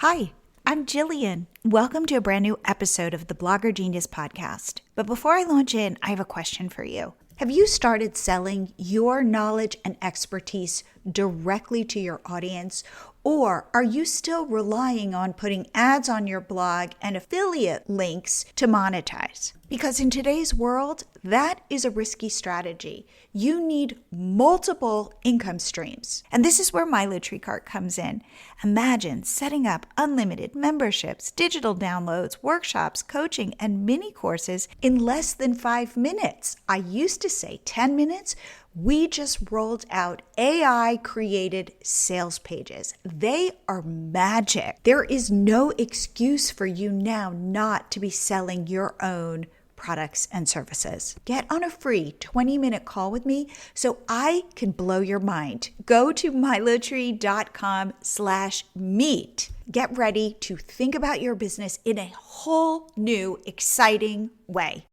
Hi, I'm Jillian. Welcome to a brand new episode of the Blogger Genius podcast. But before I launch in, I have a question for you. Have you started selling your knowledge and expertise directly to your audience? Or are you still relying on putting ads on your blog and affiliate links to monetize? Because in today's world, that is a risky strategy. You need multiple income streams. And this is where MiloTreeCart comes in. Imagine setting up unlimited memberships, digital downloads, workshops, coaching, and mini courses in less than 5 minutes. I used to say 10 minutes. We just rolled out AI created sales pages. They are magic. There is no excuse for you now not to be selling your own products and services. Get on a free 20-minute call with me so I can blow your mind. Go to milotree.com/meet. Get ready to think about your business in a whole new, exciting way.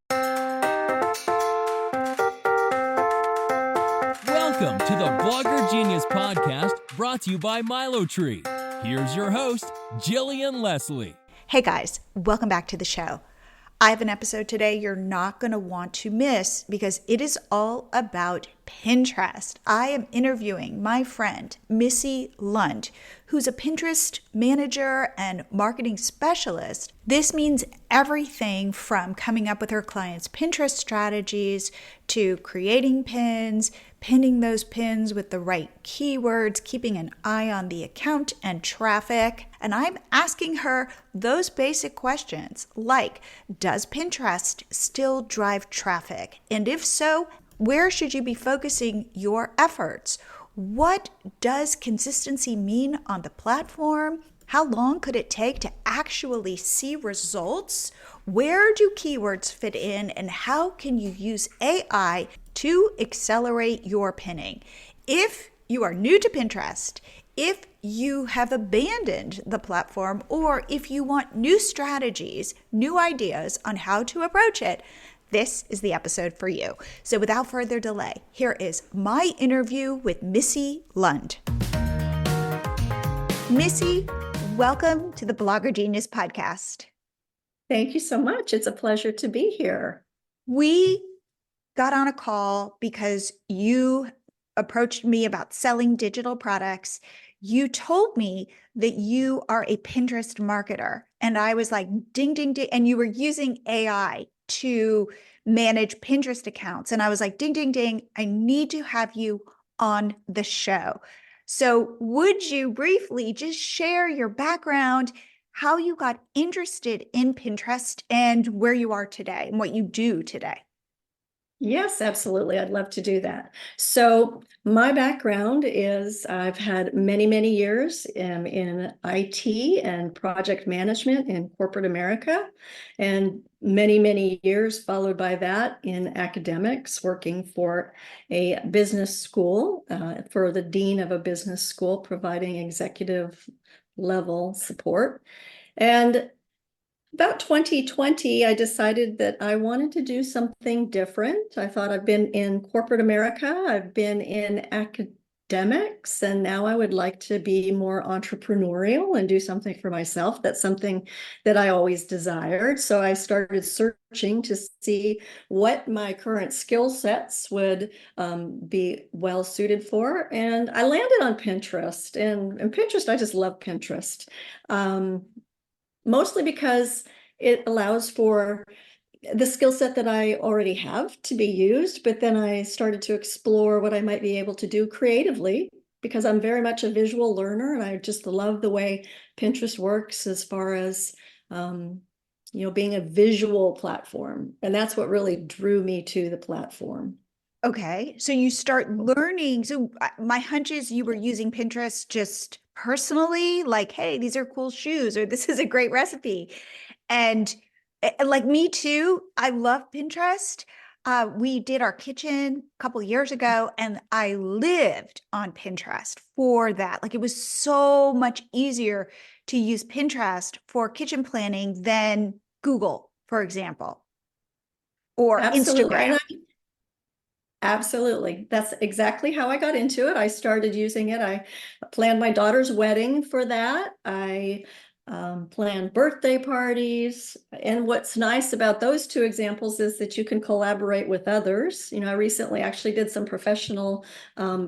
Welcome to the Blogger Genius podcast, brought to you by MiloTree. Here's your host, Jillian Leslie. Hey guys, welcome back to the show. I have an episode today you're not going to want to miss because it is all about Pinterest. I am interviewing my friend, Missy Lund, who's a Pinterest manager and marketing specialist. This means everything from coming up with her clients' Pinterest strategies to creating pins, pinning those pins with the right keywords, keeping an eye on the account and traffic. And I'm asking her those basic questions like, does Pinterest still drive traffic? And if so, where should you be focusing your efforts? What does consistency mean on the platform? How long could it take to actually see results? Where do keywords fit in? And how can you use AI to accelerate your pinning? If you are new to Pinterest, if you have abandoned the platform, or if you want new strategies, new ideas on how to approach it, this is the episode for you. So without further delay, here is my interview with Missy Lund. Missy, welcome to the Blogger Genius podcast. Thank you so much. It's a pleasure to be here. We got on a call because you approached me about selling digital products. You told me that you are a Pinterest marketer. And I was like, ding, ding, ding. And you were using AI to manage Pinterest accounts. And I was like, ding, ding, ding. I need to have you on the show. So would you briefly just share your background, how you got interested in Pinterest, and where you are today and what you do today? Yes, absolutely. I'd love to do that. So my background is I've had many years in IT and project management in corporate America, and many years followed by that in academics, working for a business school, for the dean of a business school, providing executive level support. And about 2020, I decided that I wanted to do something different. I thought I've been in corporate America, I've been in academics, and now I would like to be more entrepreneurial and do something for myself. That's something that I always desired. So I started searching to see what my current skill sets would be well suited for. And I landed on Pinterest. And Pinterest, I just love Pinterest. Mostly because it allows for the skill set that I already have to be used, but then I started to explore what I might be able to do creatively, because I'm very much a visual learner and I just love the way Pinterest works as far as being a visual platform. And that's what really drew me to the platform. Okay, so you start learning. So my hunch is you were using Pinterest just personally, like, hey, these are cool shoes, or this is a great recipe. And like me too, I love Pinterest. We did our kitchen a couple years ago, and I lived on Pinterest for that. Like, it was so much easier to use Pinterest for kitchen planning than Google, for example, or Absolutely. Instagram. Absolutely. That's exactly how I got into it. I started using it. I planned my daughter's wedding for that. I plan birthday parties. And what's nice about those two examples is that you can collaborate with others. I recently actually did some professional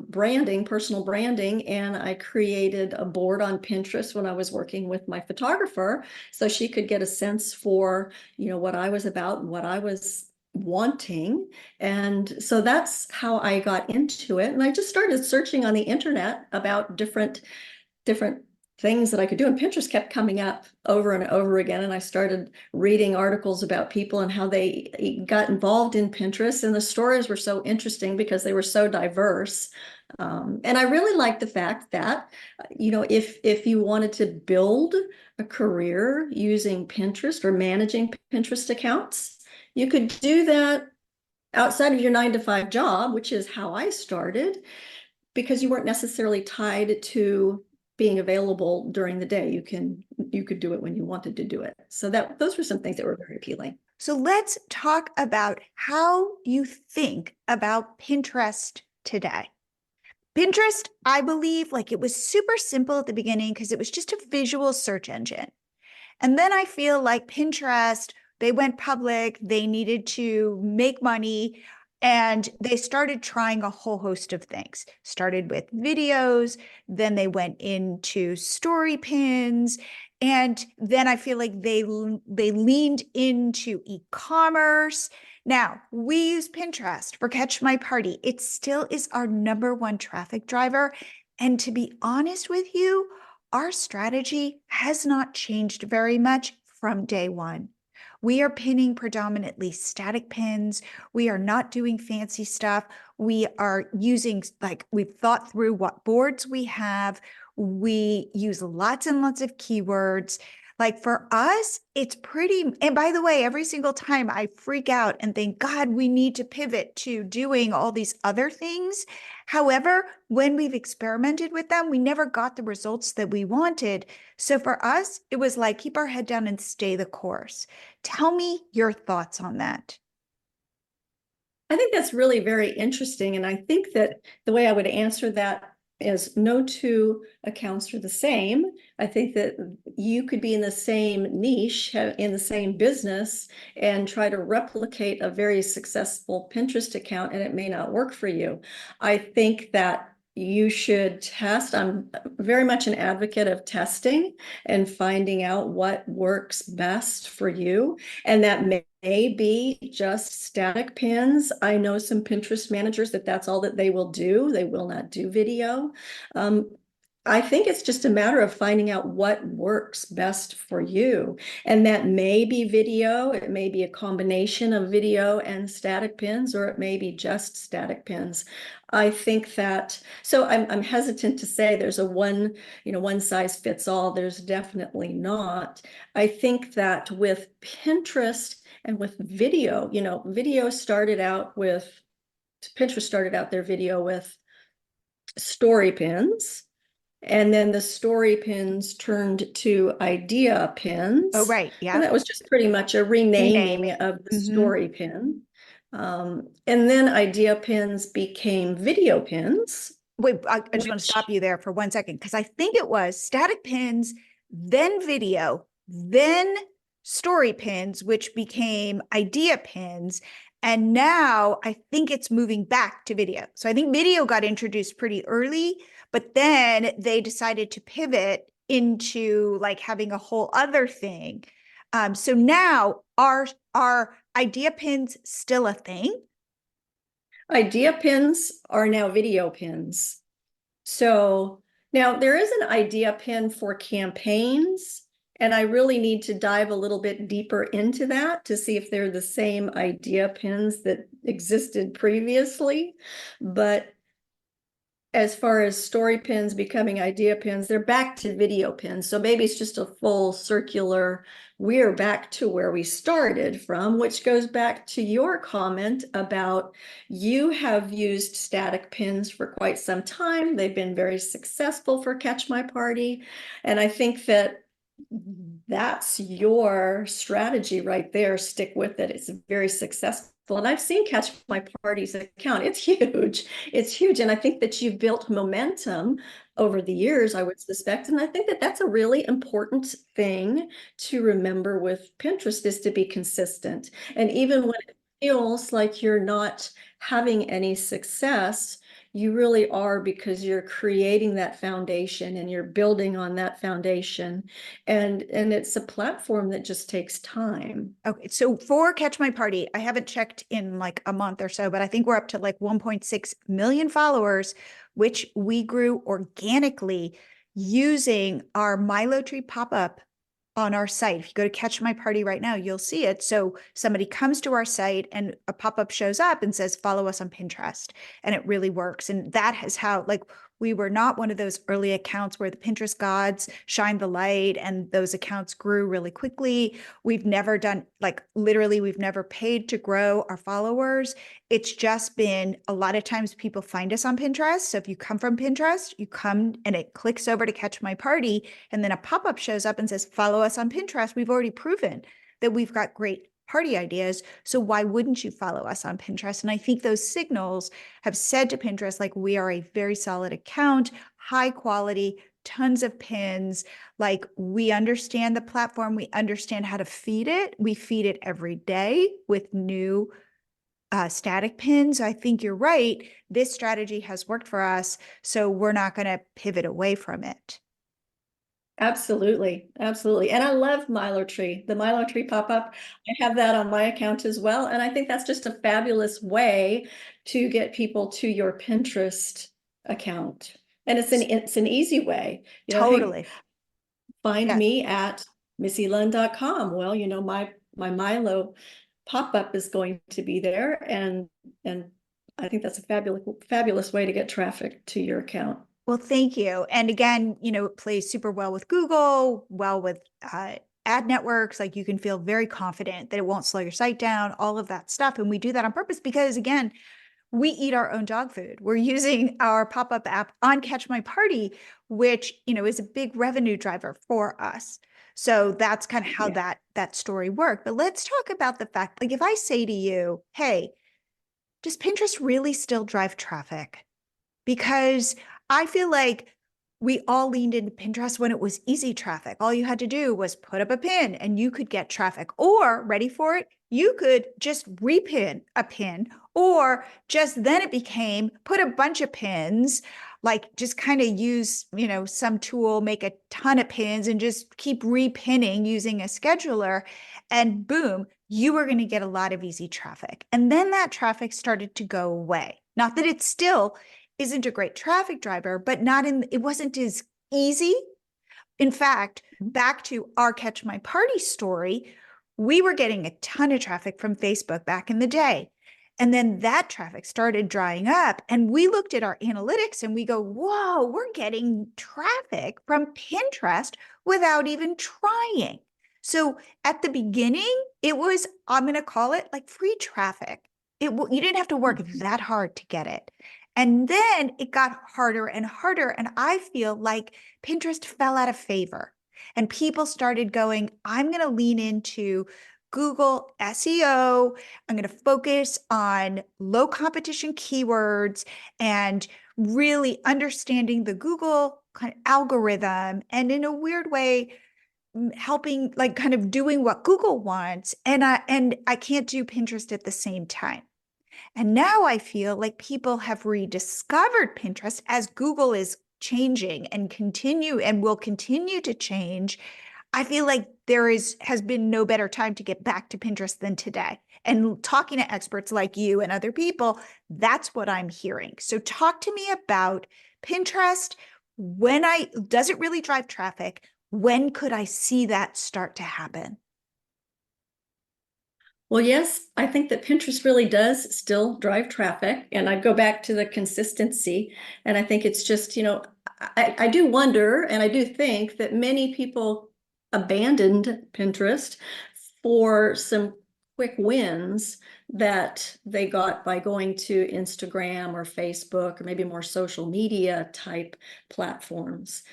branding, personal branding, and I created a board on Pinterest when I was working with my photographer, so she could get a sense for, what I was about and what I was wanting. And so that's how I got into it. And I just started searching on the internet about different things that I could do. And Pinterest kept coming up over and over again. And I started reading articles about people and how they got involved in Pinterest. And the stories were so interesting because they were so diverse. And I really liked the fact that, if you wanted to build a career using Pinterest or managing Pinterest accounts, you could do that outside of your 9-to-5 job, which is how I started, because you weren't necessarily tied to being available during the day. You could do it when you wanted to do it. So those were some things that were very appealing. So let's talk about how you think about Pinterest today. Pinterest, I believe, like it was super simple at the beginning because it was just a visual search engine. And then I feel like Pinterest, they went public, they needed to make money, and they started trying a whole host of things. Started with videos, then they went into story pins, and then I feel like they leaned into e-commerce. Now, we use Pinterest for Catch My Party. It still is our number one traffic driver. And to be honest with you, our strategy has not changed very much from day one. We are pinning predominantly static pins. We are not doing fancy stuff. We are using, we've thought through what boards we have. We use lots and lots of keywords. Like for us, it's pretty, and by the way, every single time I freak out and think, God, we need to pivot to doing all these other things. However, when we've experimented with them, we never got the results that we wanted. So for us, it was like, keep our head down and stay the course. Tell me your thoughts on that. I think that's really very interesting. And I think that the way I would answer that is no two accounts are the same. I think that you could be in the same niche, in the same business, and try to replicate a very successful Pinterest account, and it may not work for you. I think that you should test. I'm very much an advocate of testing and finding out what works best for you. And that may be just static pins. I know some Pinterest managers that's all that they will do. They will not do video. I think it's just a matter of finding out what works best for you. And that may be video. It may be a combination of video and static pins, or it may be just static pins. I think that, so I'm hesitant to say there's a one size fits all. There's definitely not. I think that with Pinterest and with video, Pinterest started out their video with story pins. And then the story pins turned to idea pins. Oh, right. Yeah. And that was just pretty much a renaming of the story pin. And then idea pins became video pins. Wait, I just want to stop you there for 1 second because I think it was static pins, then video, then story pins, which became idea pins. And now I think it's moving back to video. So I think video got introduced pretty early, but then they decided to pivot into like having a whole other thing. So now are idea pins still a thing? Idea pins are now video pins. So now there is an idea pin for campaigns, and I really need to dive a little bit deeper into that to see if they're the same idea pins that existed previously. But as far as story pins becoming idea pins, they're back to video pins. So maybe it's just a full circular, we're back to where we started from, which goes back to your comment about you have used static pins for quite some time. They've been very successful for Catch My Party. And I think that's your strategy right there. Stick with it. It's very successful. And I've seen Catch My Party's account. It's huge. It's huge. And I think that you've built momentum over the years, I would suspect. And I think that that's a really important thing to remember with Pinterest, is to be consistent. And even when it feels like you're not having any success, you really are, because you're creating that foundation and you're building on that foundation. And it's a platform that just takes time. Okay, so for Catch My Party, I haven't checked in like a month or so, but I think we're up to like 1.6 million followers, which we grew organically using our MiloTree pop-up on our site. If you go to Catch My Party right now, you'll see it. So somebody comes to our site and a pop-up shows up and says, follow us on Pinterest. And it really works. And that is how, like, we were not one of those early accounts where the Pinterest gods shined the light and those accounts grew really quickly. We've never done, like, literally, we've never paid to grow our followers. It's just been a lot of times people find us on Pinterest. So if you come from Pinterest, you come and it clicks over to Catch My Party, and then a pop-up shows up and says, follow us on Pinterest. We've already proven that we've got great party ideas. So why wouldn't you follow us on Pinterest? And I think those signals have said to Pinterest, like, we are a very solid account, high quality, tons of pins. Like, we understand the platform. We understand how to feed it. We feed it every day with new static pins. I think you're right. This strategy has worked for us. So we're not going to pivot away from it. Absolutely, absolutely. And I love MiloTree, the MiloTree pop-up. I have that on my account as well. And I think that's just a fabulous way to get people to your Pinterest account. And it's an easy way. Hey, Totally. find Yes. me at missylund.com. Well, my Milo pop-up is going to be there. And I think that's a fabulous way to get traffic to your account. Well, thank you. And again, it plays super well with Google, well with ad networks. Like, you can feel very confident that it won't slow your site down, all of that stuff. And we do that on purpose because, again, we eat our own dog food. We're using our pop-up app on Catch My Party, which, is a big revenue driver for us. So that's kind of how Yeah. that story worked. But let's talk about the fact, like, if I say to you, hey, does Pinterest really still drive traffic? Because I feel like we all leaned into Pinterest when it was easy traffic. All you had to do was put up a pin and you could get traffic. Or, ready for it, you could just repin a pin, or just then it became put a bunch of pins, like just kind of use, some tool, make a ton of pins and just keep repinning using a scheduler. And boom, you were going to get a lot of easy traffic. And then that traffic started to go away. Not that it still isn't a great traffic driver, but it wasn't as easy. In fact, back to our Catch My Party story, we were getting a ton of traffic from Facebook back in the day. And then that traffic started drying up. And we looked at our analytics and we go, whoa, we're getting traffic from Pinterest without even trying. So at the beginning, it was, I'm going to call it like free traffic. You didn't have to work that hard to get it. And then it got harder and harder. And I feel like Pinterest fell out of favor. And people started going, I'm going to lean into Google SEO. I'm going to focus on low competition keywords and really understanding the Google kind of algorithm, and in a weird way, helping, like, kind of doing what Google wants. And I can't do Pinterest at the same time. And now I feel like people have rediscovered Pinterest as Google is changing and will continue to change. I feel like has been no better time to get back to Pinterest than today. And talking to experts like you and other people, that's what I'm hearing. So talk to me about Pinterest. Does it really drive traffic? When could I see that start to happen? Well, yes, I think that Pinterest really does still drive traffic. And I go back to the consistency. And I think it's just, I do wonder, and I do think that many people abandoned Pinterest for some quick wins that they got by going to Instagram or Facebook or maybe more social media type platforms.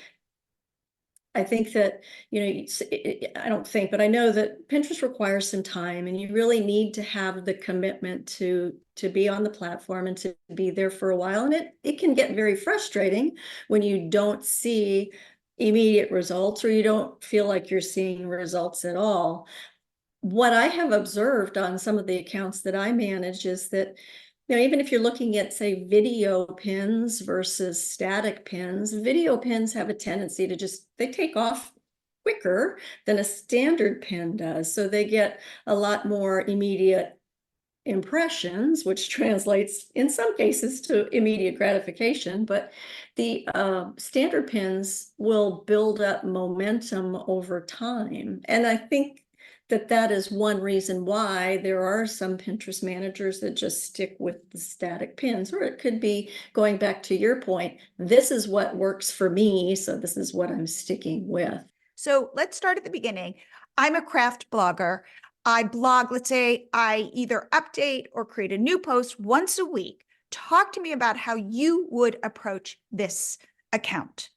I think that, I don't think, but I know that Pinterest requires some time, and you really need to have the commitment to be on the platform and to be there for a while. And it can get very frustrating when you don't see immediate results, or you don't feel like you're seeing results at all. What I have observed on some of the accounts that I manage is that, even if you're looking at, say, video pins versus static pins, video pins have a tendency to they take off quicker than a standard pin does. So they get a lot more immediate impressions, which translates in some cases to immediate gratification. But the standard pins will build up momentum over time. And I think that is one reason why there are some Pinterest managers that just stick with the static pins. Or it could be, going back to your point, this is what works for me, so this is what I'm sticking with. So let's start at the beginning. I'm a craft blogger. I blog, let's say I either update or create a new post once a week. Talk to me about how you would approach this account.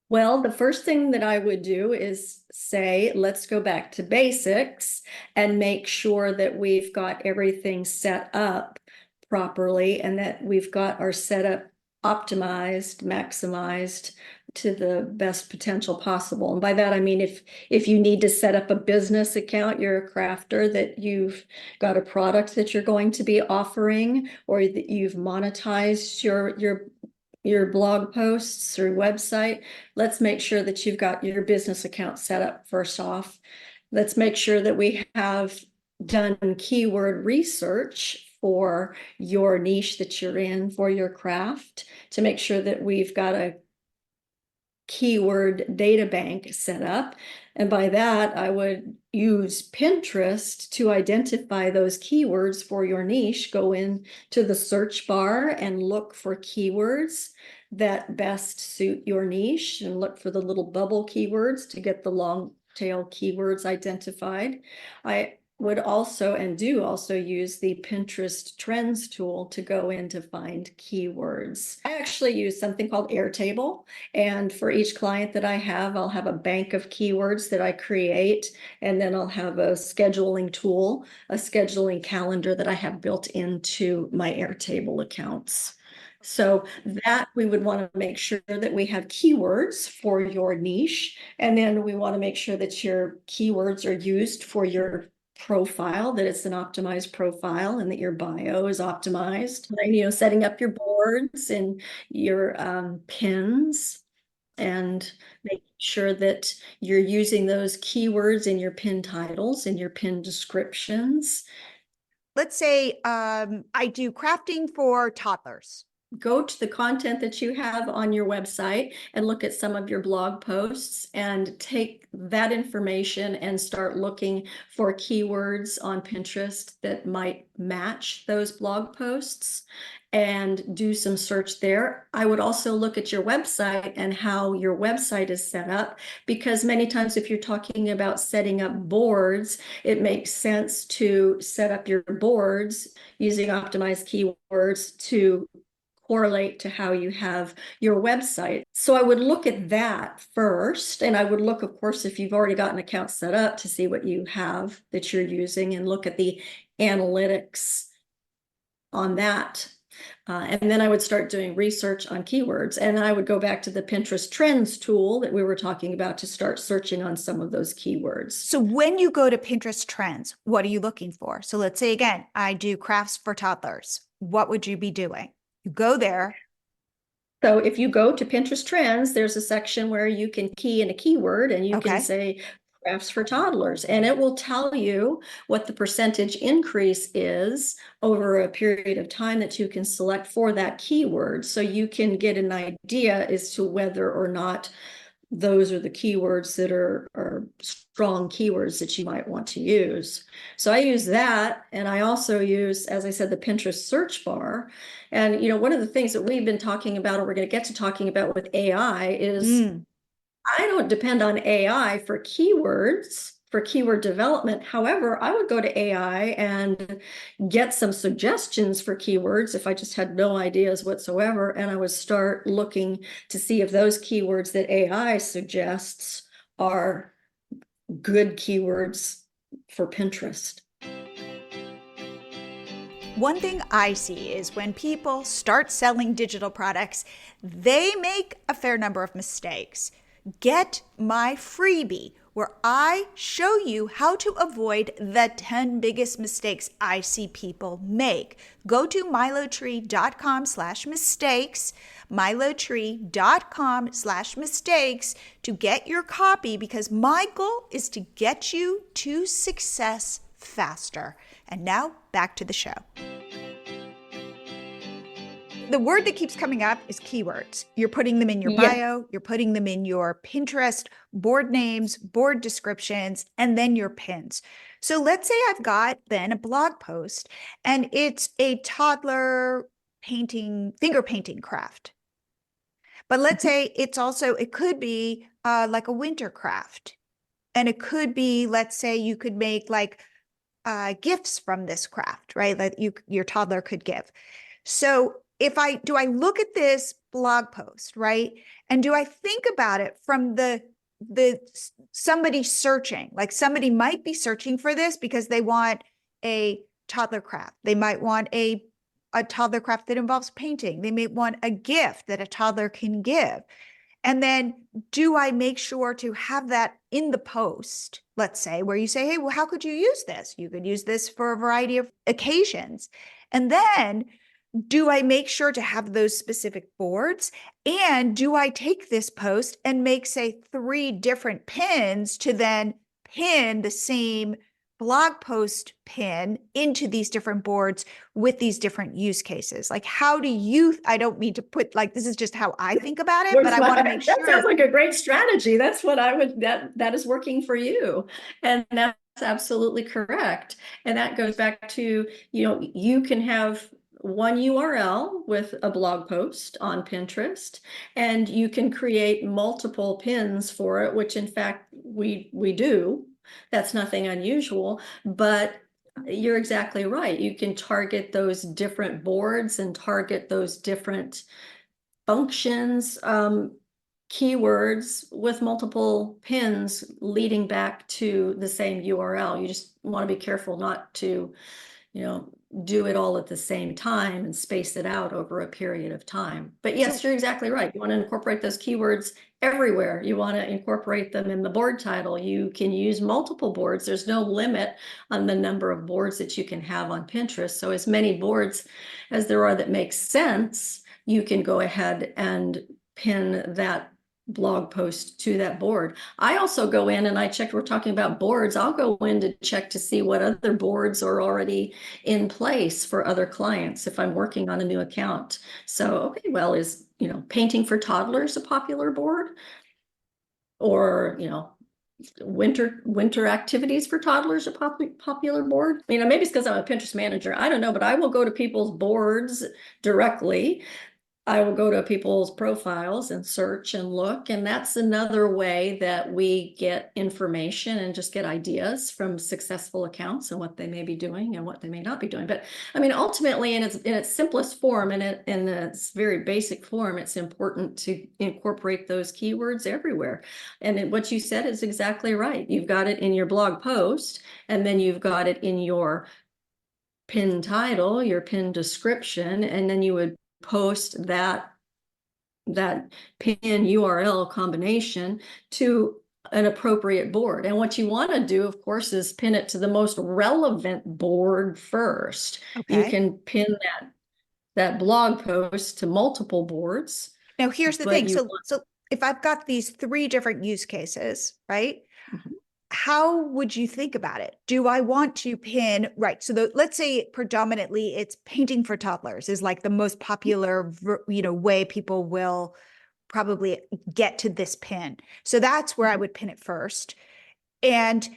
Well, the first thing that I would do is say, let's go back to basics and make sure that we've got everything set up properly, and that we've got our setup optimized, maximized to the best potential possible. And by that, I mean, if you need to set up a business account, you're a crafter, that you've got a product that you're going to be offering, or that you've monetized your blog posts or website, let's make sure that you've got your business account set up first off. Let's make sure that we have done keyword research for your niche that you're in, for your craft, to make sure that we've got a keyword data bank set up. And by that, I would use Pinterest to identify those keywords for your niche. Go into the search bar and look for keywords that best suit your niche, and look for the little bubble keywords to get the long tail keywords identified. I would also, and do also, use the Pinterest trends tool to go in to find keywords. I actually use something called Airtable, and for each client that I have, I'll have a bank of keywords that I create, and then I'll have a scheduling tool, a scheduling calendar that I have built into my Airtable accounts. So that we would want to make sure that we have keywords for your niche, and then we want to make sure that your keywords are used for your profile, that it's an optimized profile, and that your bio is optimized. And, setting up your boards and your pins, and making sure that you're using those keywords in your pin titles and your pin descriptions. Let's say I do crafting for toddlers. Go to the content that you have on your website and look at some of your blog posts, and take that information and start looking for keywords on Pinterest that might match those blog posts, and do some search there. I would also look at your website and how your website is set up, because many times if you're talking about setting up boards, it makes sense to set up your boards using optimized keywords to correlate to how you have your website. So I would look at that first, and I would look, of course, if you've already got an account set up, to see what you have that you're using, and look at the analytics on that. And then I would start doing research on keywords, and I would go back to the Pinterest trends tool that we were talking about to start searching on some of those keywords. So when you go to Pinterest trends, what are you looking for? So let's say, again, I do crafts for toddlers. What would you be doing? You go there. So if you go to Pinterest trends, there's a section where you can key in a keyword, and you can say crafts for toddlers, and it will tell you what the percentage increase is over a period of time that you can select for that keyword. So you can get an idea as to whether or not those are the keywords that are strong keywords that you might want to use. So I use that, and I also use, as I said, the Pinterest search bar. And one of the things that we've been talking about, or we're going to get to talking about with AI, is I don't depend on AI for keywords. for keyword development. However, I would go to AI and get some suggestions for keywords if I just had no ideas whatsoever. And I would start looking to see if those keywords that AI suggests are good keywords for Pinterest. One thing I see is when people start selling digital products, they make a fair number of mistakes. Get my freebie where I show you how to avoid the 10 biggest mistakes I see people make. Go to milotree.com/mistakes, milotree.com/mistakes to get your copy, because my goal is to get you to success faster. And now back to the show. The word that keeps coming up is keywords. You're putting them in your bio, you're putting them in your Pinterest board names, board descriptions, and then your pins. So let's say I've got then a blog post and it's a toddler painting, finger painting craft. But let's say it's also, it could be like a winter craft. And it could be, let's say you could make like gifts from this craft, right? That your toddler could give. So do I look at this blog post, right? And do I think about it from the somebody searching, like somebody might be searching for this because they want a toddler craft. They might want a toddler craft that involves painting. They may want a gift that a toddler can give. And then do I make sure to have that in the post, let's say, where you say, hey, well, how could you use this? You could use this for a variety of occasions. And then do I make sure to have those specific boards? And do I take this post and make, say, 3 different pins to then pin the same blog post pin into these different boards with these different use cases? Like, how do you, I don't mean to put, like, this is just how I think about it, but I want to make sure. That sounds like a great strategy. That's what I would, that is working for you. And that's absolutely correct. And that goes back to, you can have one URL with a blog post on Pinterest, and you can create multiple pins for it, which in fact we do. That's nothing unusual, but you're exactly right. You can target those different boards and target those different functions, keywords with multiple pins leading back to the same URL. You just want to be careful not to, do it all at the same time and space it out over a period of time. But yes, you're exactly right. You want to incorporate those keywords everywhere. You want to incorporate them in the board title. You can use multiple boards. There's no limit on the number of boards that you can have on Pinterest. So as many boards as there are that make sense, you can go ahead and pin that blog post to that board. I also go in and I check, we're talking about boards. I'll go in to check to see what other boards are already in place for other clients if I'm working on a new account. So, okay, well, is, painting for toddlers a popular board? Or, winter activities for toddlers a popular board? Maybe it's because I'm a Pinterest manager. I don't know, but I will go to people's boards directly. I will go to people's profiles and search and look. And that's another way that we get information and just get ideas from successful accounts and what they may be doing and what they may not be doing. But ultimately, in its simplest form, in its very basic form, it's important to incorporate those keywords everywhere. And what you said is exactly right. You've got it in your blog post, and then you've got it in your pin title, your pin description, and then you would post that pin URL combination to an appropriate board. And what you want to do, of course, is pin it to the most relevant board first. Okay. You can pin that blog post to multiple boards. Now, here's the thing. So if I've got these 3 different use cases, right? Mm-hmm. How would you think about it? Do I want to pin, right? So let's say predominantly it's painting for toddlers is like the most popular, way people will probably get to this pin. So that's where I would pin it first. And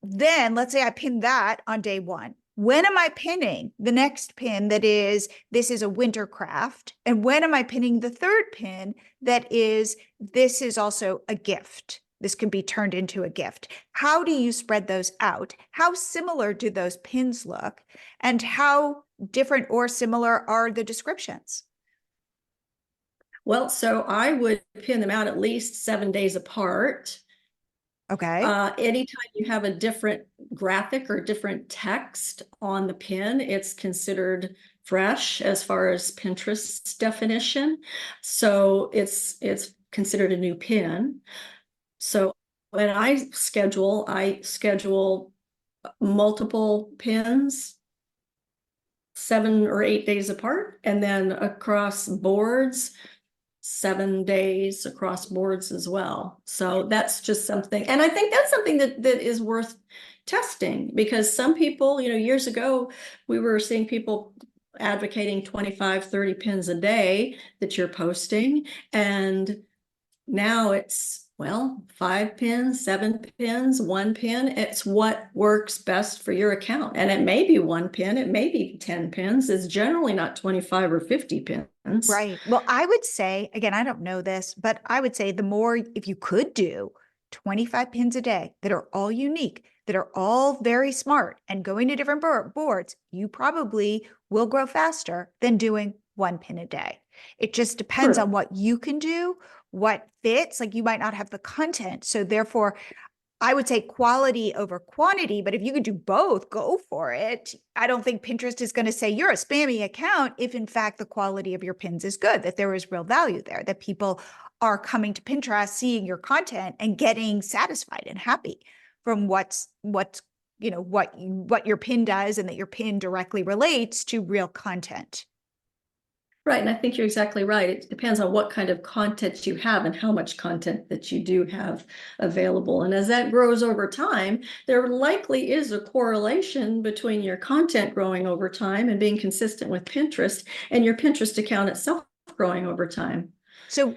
then let's say I pin that on day 1. When am I pinning the next pin that is, this is a winter craft? And when am I pinning the 3rd pin that is, this is also a gift? This could be turned into a gift. How do you spread those out? How similar do those pins look? And how different or similar are the descriptions? Well, so I would pin them out at least 7 days apart. Okay. Anytime you have a different graphic or different text on the pin, it's considered fresh as far as Pinterest's definition. So it's considered a new pin. So when I schedule multiple pins 7 or 8 days apart, and then across boards 7 days across boards as well. So that's just something, and I think that's something that is worth testing, because some people, years ago, we were seeing people advocating 25, 30 pins a day that you're posting. And now it's, well, 5 pins, 7 pins, 1 pin. It's what works best for your account. And it may be 1 pin, it may be 10 pins. It's generally not 25 or 50 pins. Right. Well, I would say, again, I don't know this, but I would say the more, if you could do 25 pins a day that are all unique, that are all very smart and going to different boards, you probably will grow faster than doing 1 pin a day. It just depends on True. what you can do, what fits. Like you might not have the content. So therefore, I would say quality over quantity, but if you could do both, go for it. I don't think Pinterest is going to say you're a spammy account if in fact the quality of your pins is good, that there is real value there, that people are coming to Pinterest, seeing your content and getting satisfied and happy from what your pin does, and that your pin directly relates to real content. Right. And I think you're exactly right. It depends on what kind of content you have and how much content that you do have available. And as that grows over time, there likely is a correlation between your content growing over time and being consistent with Pinterest, and your Pinterest account itself growing over time. So,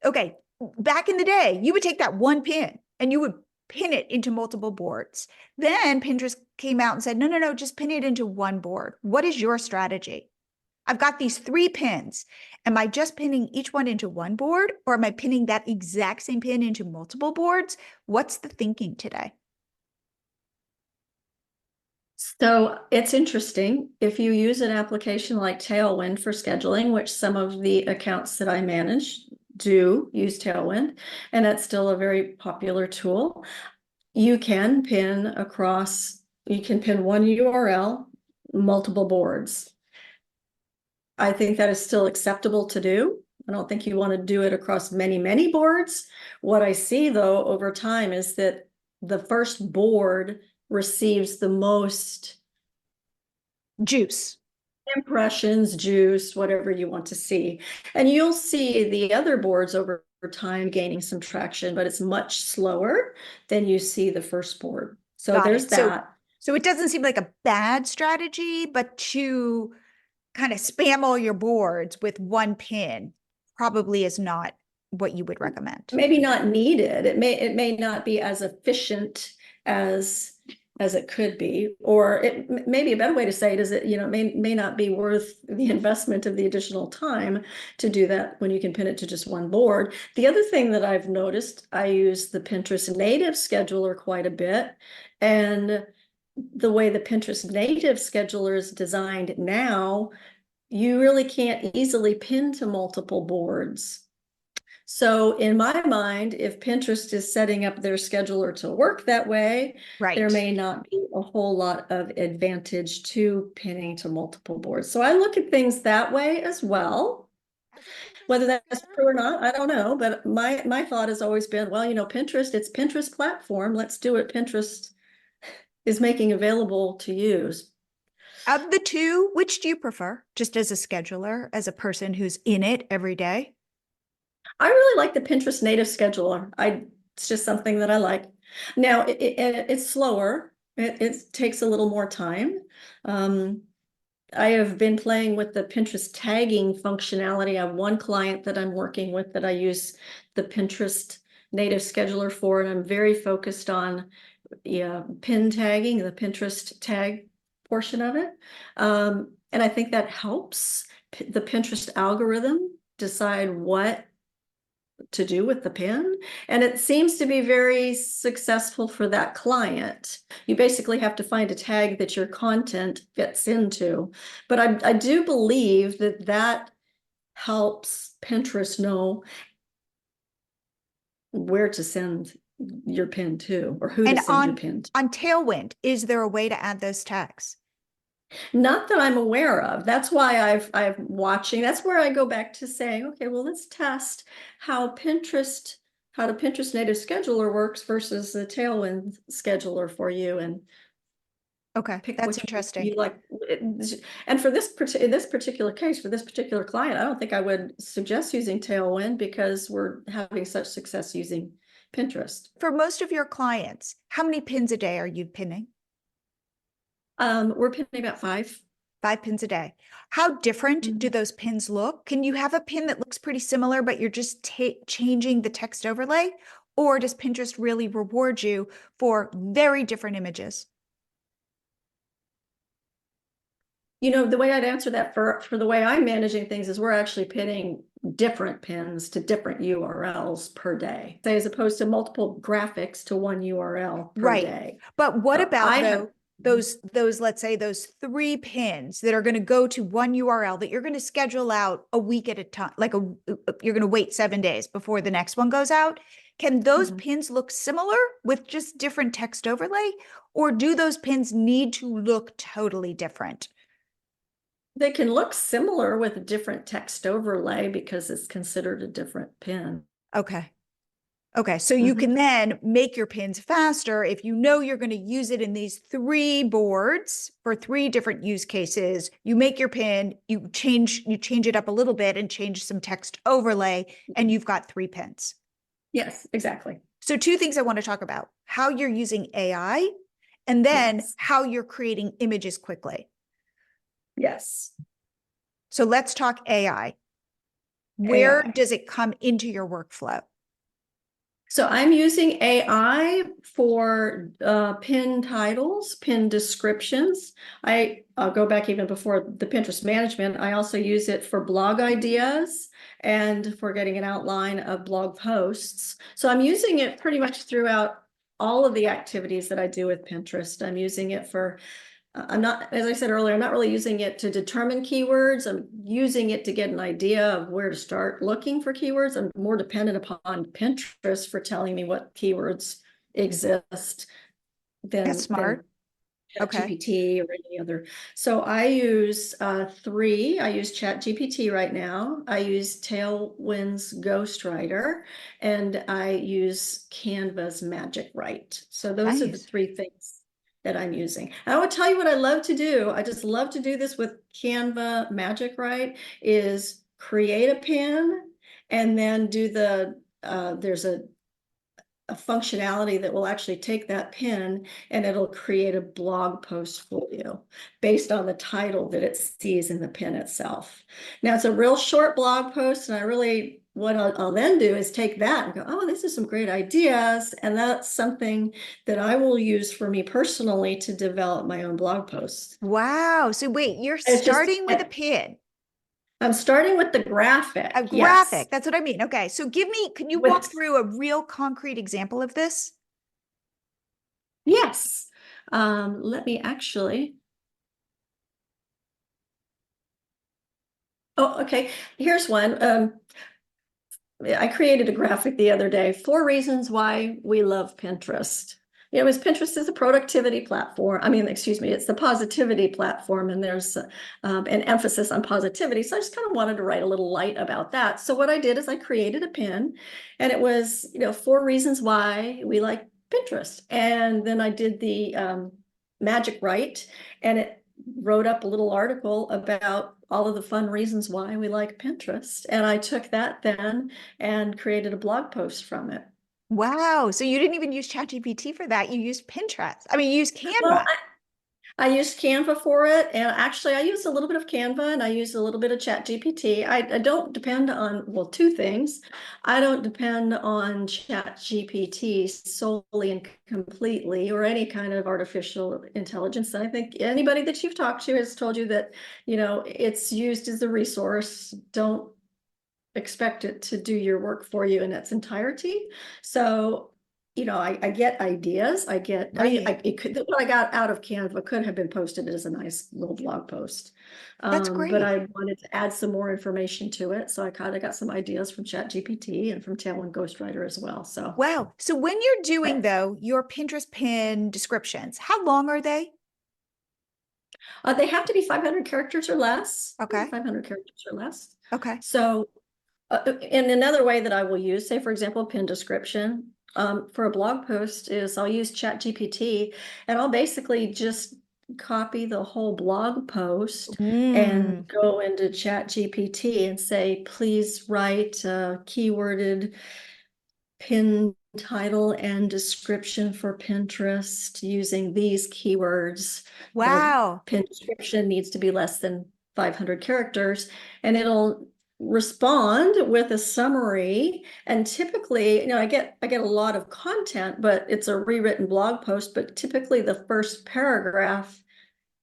okay, back in the day, you would take that 1 pin and you would pin it into multiple boards. Then Pinterest came out and said, no, no, no, just pin it into one board. What is your strategy? I've got these 3 pins. Am I just pinning each one into one board, or am I pinning that exact same pin into multiple boards? What's the thinking today? So it's interesting. If you use an application like Tailwind for scheduling, which some of the accounts that I manage do use Tailwind, and that's still a very popular tool, you can pin one URL, multiple boards. I think that is still acceptable to do. I don't think you want to do it across many, many boards. What I see, though, over time is that the first board receives the most Juice. impressions, juice, whatever you want to see. And you'll see the other boards over time gaining some traction, but it's much slower than you see the first board. So Got there's it. So, that. so it doesn't seem like a bad strategy, but to kind of spam all your boards with 1 pin probably is not what you would recommend. Maybe not needed. It may not be as efficient as it could be, or it maybe a better way to say it is that, may not be worth the investment of the additional time to do that when you can pin it to just one board. The other thing that I've noticed, I use the Pinterest native scheduler quite a bit, and the way the Pinterest native scheduler is designed now, you really can't easily pin to multiple boards. So in my mind, if Pinterest is setting up their scheduler to work that way, there Right. may not be a whole lot of advantage to pinning to multiple boards. So I look at things that way as well. As a Pinterest Whether that's marketer, true or not, I don't know. But my thought has always been, well, Pinterest, it's Pinterest platform. Let's do what Pinterest is making available to use. of the two, which do you prefer? Just as a scheduler, as a person who's in it every day? I really like the Pinterest native scheduler. It's just something that I like. Now it's slower. It takes a little more time. I have been playing with the Pinterest tagging functionality. I have one client that I'm working with that I use the Pinterest native scheduler for, and I'm very focused on pin tagging, the Pinterest tag portion of it. And I think that helps the Pinterest algorithm decide what to do with the pin. And it seems to be very successful for that client. You basically have to find a tag that your content fits into. But I do believe that that helps Pinterest know where to send your pin to, or who to And send your pin to. on Tailwind, is there a way to add those tags? Not that I'm aware of. That's why I'm watching. That's where I go back to saying, okay, well, let's test how the Pinterest native scheduler works versus the Tailwind scheduler for you, and Okay, pick that's which one interesting. you like. And for in this particular case, for this particular client, I don't think I would suggest using Tailwind because we're having such success using Pinterest. For most of your clients, how many pins a day are you pinning? We're pinning about 5. 5 pins a day. How different do Mhm. those pins look? Can you have a pin that looks pretty similar, but you're just changing the text overlay? Or does Pinterest really reward you for very different images? You know, the way I'd answer that for the way I'm managing things is we're actually pinning different pins to different URLs per day, say, as opposed to multiple graphics to one URL per Right. day. But what So about I have, those let's say those 3 pins that are going to go to one URL that you're going to schedule out a week at a time, like you're going to wait 7 days before the next one goes out. Can those Mhm. pins look similar with just different text overlay, or do those pins need to look totally different? They can look similar with a different text overlay because it's considered a different pin. Okay. Okay, so you Mhm. can then make your pins faster if you know you're going to use it in these 3 boards for 3 different use cases. You make your pin, you change it up a little bit and change some text overlay, and you've got 3 pins. Yes, exactly. So 2 things I want to talk about: how you're using AI, and then Yes. how you're creating images quickly. Yes. So let's talk AI. Where AI. does it come into your workflow? So I'm using AI for pin titles, pin descriptions. I'll go back even before the Pinterest management. I also use it for blog ideas and for getting an outline of blog posts. So I'm using it pretty much throughout all of the activities that I do with Pinterest. I'm using it for I'm not, as I said earlier, I'm not really using it to determine keywords. I'm using it to get an idea of where to start looking for keywords. I'm more dependent upon Pinterest for telling me what keywords exist That's than smart. Okay. GPT or any other. So I use 3. I use ChatGPT right now. I use Tailwind's Ghostwriter, and I use Canva's Magic Write. So those are the Nice. 3 things that I'm using. I will tell you what I love to do. I just love to do this with Canva Magic Write is create a pin and then do there's a functionality that will actually take that pin and it'll create a blog post for you based on the title that it sees in the pin itself. Now it's a real short blog post, and what I'll then do is take that and go, oh, this is some great ideas. And that's something that I will use for me personally to develop my own blog posts. Wow. So wait, you're It's just, starting with a pin. I'm starting with the A graphic. Yes. graphic. That's what I mean. Okay. So can you walk With, through a real concrete example of this? yes. Let me actually. Oh, okay. Here's one. I created a graphic the other day. 4 reasons why we love Pinterest. You know, as Pinterest is a productivity platform. I mean, excuse me, it's the positivity platform, and there's an emphasis on positivity. So I just kind of wanted to write a little light about that. So what I did is I created a pin, and it was, 4 reasons why we like Pinterest. And then I did the magic write, and it wrote up a little article about all of the fun reasons why we like Pinterest. And I took that then and created a blog post from it. Wow. So you didn't even use ChatGPT for that. You used Pinterest. I mean, you used Well, Canva. I used Canva for it, and actually I used a little bit of Canva and I used a little bit of ChatGPT. I don't depend on, well, 2 things. I don't depend on ChatGPT solely and completely, or any kind of artificial intelligence. I think anybody that you've talked to has told you that, it's used as a resource. Don't expect it to do your work for you in its entirety. So, I get ideas. Right. What I got out of Canva could have been posted as a nice little blog post. That's But great. I wanted to add some more information to it. So I kind of got some ideas from ChatGPT and from Tailwind Ghostwriter as well. So Wow. So when you're doing though your Pinterest pin descriptions, how long are they? they have to be 500 characters or less. Okay. 500 characters or less. Okay. So, and another way that I will use, say, for example, pin description for a blog post is I'll use ChatGPT and I'll basically just copy the whole blog post and Mm. go into ChatGPT and say, please write a keyworded pin title and description for Pinterest using these keywords. The Wow. pin description needs to be less than 500 characters, and it'll respond with a summary. And typically, I get a lot of content, but it's a rewritten blog post, but typically the first paragraph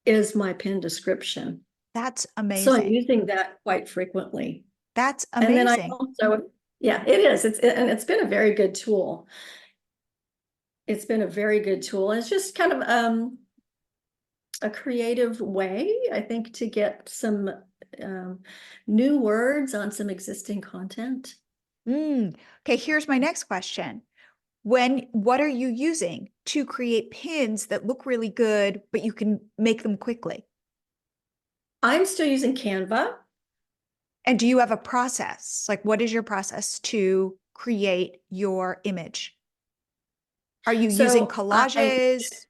is my pin description. That's So I'm amazing. using that quite frequently. That's And then I amazing. also, yeah, it is. And it's been a very good tool. It's been a very good tool. And it's just kind of a creative way, I think, to get some new words on some existing content. Okay, here's my next question. What are you using to create pins that look really good, but you can make them quickly? I'm still using Canva. And do you have a process? Like, what is your process to create your image? Are you using So I collages?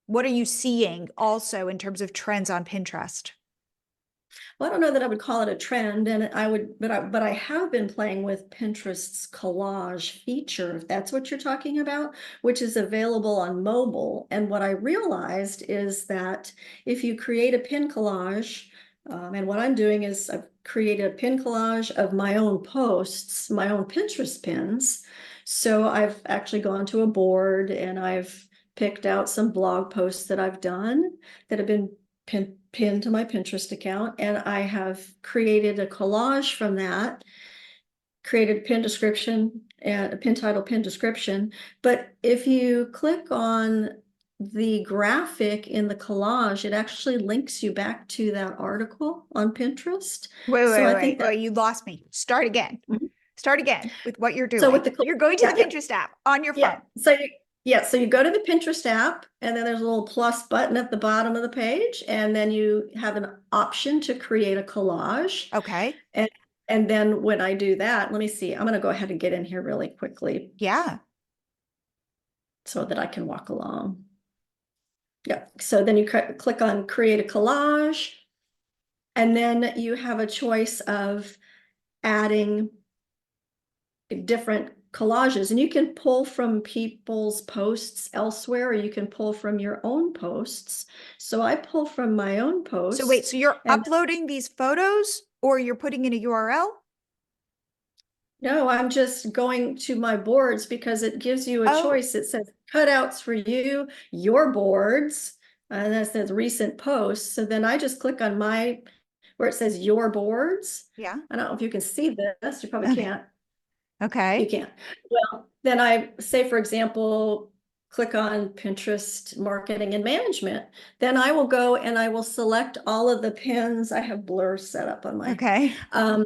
What are you seeing also in terms of trends on Pinterest? Well, I don't know that I would call it a trend, and but I have been playing with Pinterest's collage feature, if that's what you're talking about, which is available on mobile. And what I realized is that if you create a pin collage, and what I'm doing is I've created a pin collage of my own posts, my own Pinterest pins. So I've actually gone to a board and I've picked out some blog posts that I've done that have been pinned to my Pinterest account, and I have created a collage from that, created a pin description and a pin title, pin description. But if you click on the graphic in the collage, it actually links you back to that article on Pinterest. Wait, So wait, I wait, think that wait, you lost me. Start again. Mhm. Start again with what you're So doing. with the You're going to the yeah, yeah, Pinterest app on your yeah. phone. So you go to the Pinterest app, and then there's a little plus button at the bottom of the page, and then you have an option to create a collage. Okay. And and then when I do that, let me see, I'm going to go ahead and get in here really quickly Yeah. so that I can walk along. Yeah. So then you click on create a collage, and then you have a choice of adding different collages, and you can pull from people's posts elsewhere, or you can pull from your own posts. So I pull from my own So wait, posts, so you're and uploading these photos or you're putting in a URL? no, I'm just going to my boards because it gives you a Oh, choice. It says cutouts for you, your boards, and that says recent posts. So then I just click on where it says your boards. yeah. I don't know if you can see this. You probably Okay. can't. You Okay. can't. Well, then I say, for example, click on Pinterest marketing and management. Then I will go and I will select all of the pins. I have blur set up on my, Okay. um,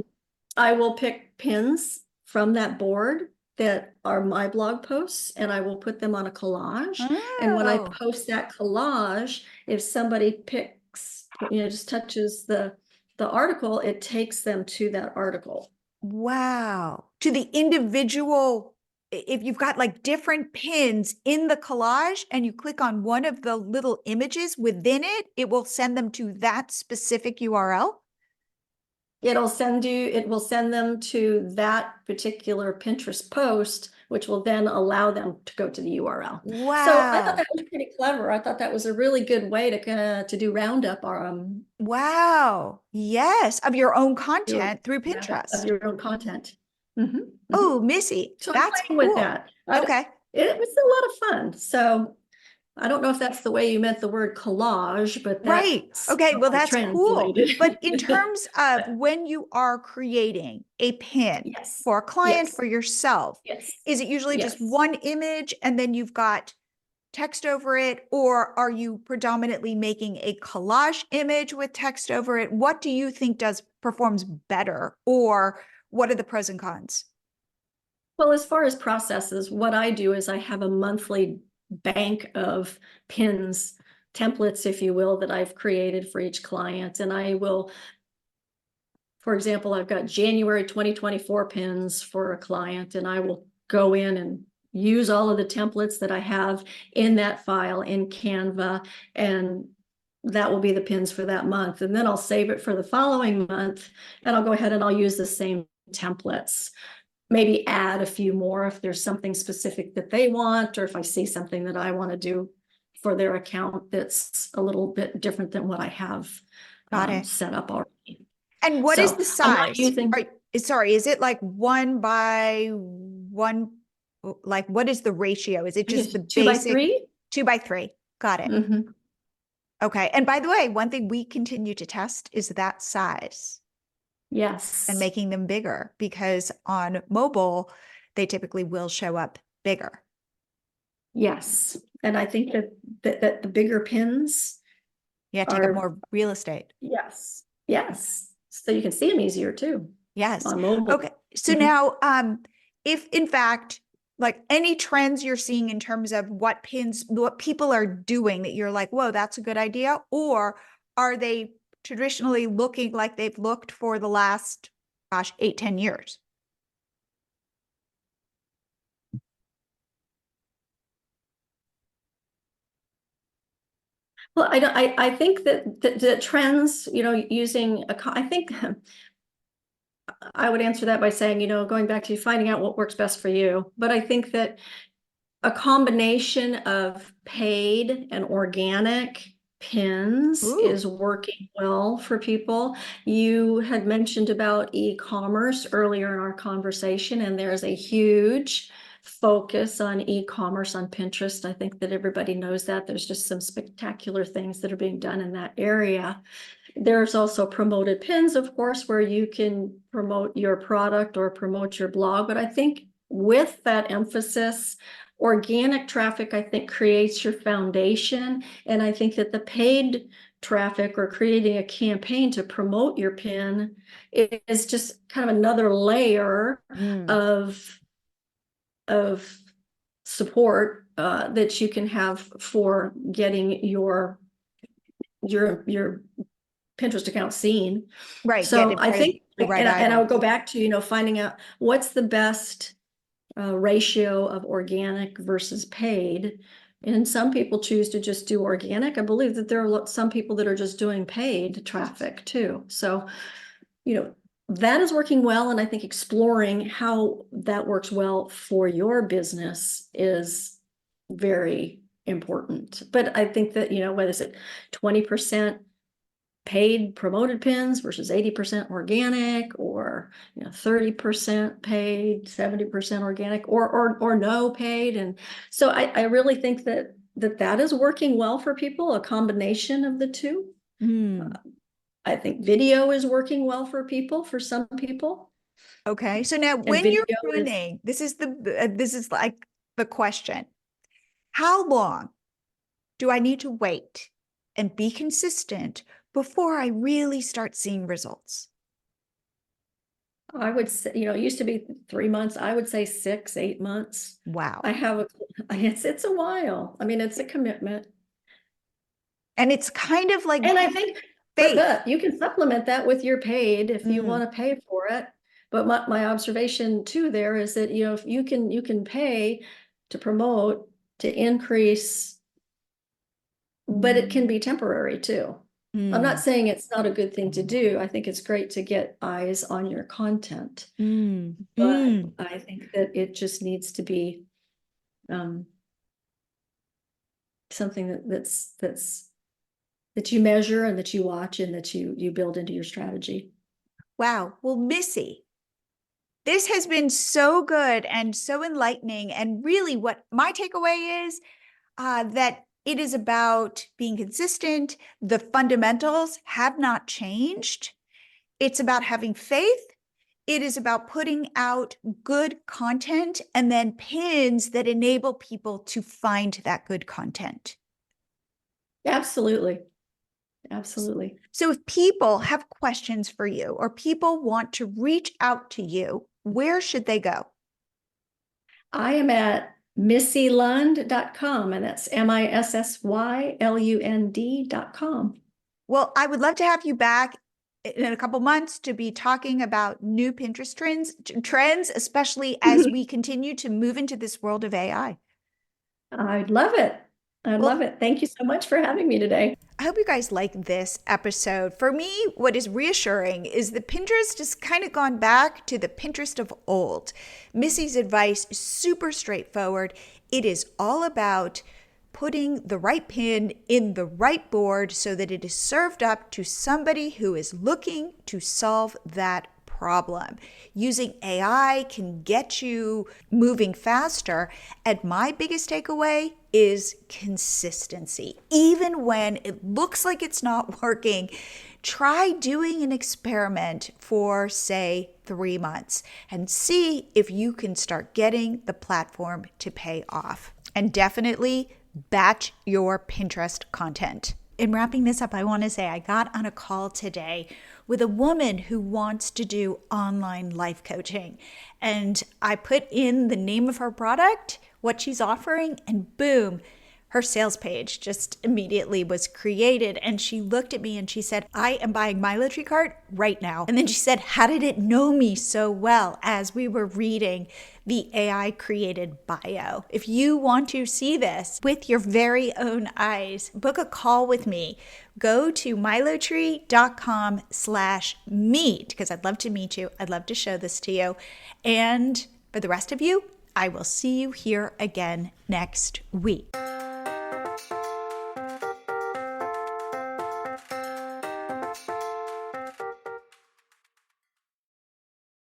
I will pick pins from that board that are my blog posts, and I will put them on a collage. And when I Oh, post that collage, if somebody just touches the article, it takes them to that article. wow. To the individual, if you've got like different pins in the collage and you click on one of the little images within it, it will send them to that specific URL. It will send them to that particular Pinterest post, which will then allow them to go to the URL. So I thought Wow. that was pretty clever. I thought that was a really good way to do roundup or Wow. Yes. Of your own do content through roundup of Pinterest. your own content. Mhm, mhm. Oh, Missy, So I'm that's playing with cool. that. Okay. It was a lot of fun. So I don't know if that's the way you meant the word collage, but Right. that's Okay. how Well, I that's cool. translated. But in terms of when you are creating a pin Yes, for a client, yes, for yourself, yes, is it usually just yes. one image and then you've got text over it? Or are you predominantly making a collage image with text over it? What do you think performs better? Or what are the pros and cons? Well, as far as processes, what I do is I have a monthly bank of pins, templates, if you will, that I've created for each client. And I will, for example, I've got January 2024 pins for a client, and I will go in and use all of the templates that I have in that file in Canva, and that will be the pins for that month. And then I'll save it for the following month, and I'll go ahead and I'll use the same templates, maybe add a few more if there's something specific that they want, or if I see something that I want to do for their account that's a little bit different than what I have Got it. set up already. And what is So the I'm not size? using, Sorry, is it like 1 by 1? Like, what is the ratio? Is it I just guess, the 2 by 3. basic 2 by 3? Got it. Mhm. Okay. And by the way, one thing we continue to test is that size and Yes, making them bigger, because on mobile, they typically will show up bigger. yes. And I think that the bigger pins Yeah, take up are, more real estate. yes, yes. So you can see them easier too Yes. on mobile. Okay. So Mhm. now, if in fact, like any trends you're seeing in terms of what people are doing that you're like, whoa, that's a good idea, or are they traditionally looking like they've looked for the last, gosh, 8, 10 years? Well, I don't, I think that the trends, using I think I would answer that by saying, going back to finding out what works best for you. But I think that a combination of paid and organic pins Ooh, is working well for people. You had mentioned about e-commerce earlier in our conversation, and there's a huge focus on e-commerce on Pinterest. I think that everybody knows that. There's just some spectacular things that are being done in that area. There's also promoted pins, of course, where you can promote your product or promote your blog. But I think with that emphasis, organic traffic, I think, creates your foundation. And I think that the paid traffic or creating a campaign to promote your pin is just kind of another layer mm, of of support that you can have for getting your Pinterest account seen. right. Get So it I right, think, the right and I would go eyeballs. back to, finding out what's the best ratio of organic versus paid. And some people choose to just do organic. I believe that there are some people that are just doing paid traffic too. So, that is working well. And I think exploring how that works well for your business is very important. But I think that, what is it, 20% paid promoted pins versus 80% organic, or 30% paid, 70% organic, or no paid. And so I really think that is working well for people, a combination of the two. Mm. I think video is working well for people, for some people. Okay. So now And when you're video is, running, this is like the question. How long do I need to wait and be consistent before I really start seeing results? I would say, it used to be 3 months. I would say 6, 8 months. Wow. I have it's a while. I mean, it's a commitment. And it's kind of like And I think, faith. but you can supplement that with your paid if you Mm, want to pay for it. But my observation too there is that, if you can pay to promote, to increase, but it can be temporary too. I'm not mm, saying it's not a good thing to do. I think it's great to get eyes on your content, mm, but mm. I think that it just needs to be um, something that you measure and that you watch and that you build into your strategy. Wow. Well, Missy, this has been so good and so enlightening. And really, what my takeaway is that It is about being consistent. The fundamentals have not changed. It's about having faith. It is about putting out good content and then pins that enable people to find that good content. Absolutely. Absolutely. So if people have questions for you or people want to reach out to you, where should they go? I am at MissyLund.com, and that's MISSYLUND.com. Well, I would love to have you back in a couple months to be talking about new Pinterest trends, especially as we continue to move into this world of AI. I'd love it. I'd love it. Thank you so much for having me today. I hope you guys like this episode. For me, what is reassuring is that Pinterest has kind of gone back to the Pinterest of old. Missy's advice is super straightforward. It is all about putting the right pin in the right board so that it is served up to somebody who is looking to solve that problem. Using AI can get you moving faster. And my biggest takeaway is consistency. Even when it looks like it's not working, try doing an experiment for, say, 3 months and see if you can start getting the platform to pay off. And definitely batch your Pinterest content. In wrapping this up, I want to say I got on a call today with a woman who wants to do online life coaching. And I put in the name of her product, what she's offering, and boom, her sales page just immediately was created. And she looked at me and she said, I am buying MiloTreeCart right now. And then she said, how did it know me so well as we were reading the AI created bio? If you want to see this with your very own eyes, book a call with me. Go to MiloTree.com/meet because I'd love to meet you. I'd love to show this to you. And for the rest of you, I will see you here again next week.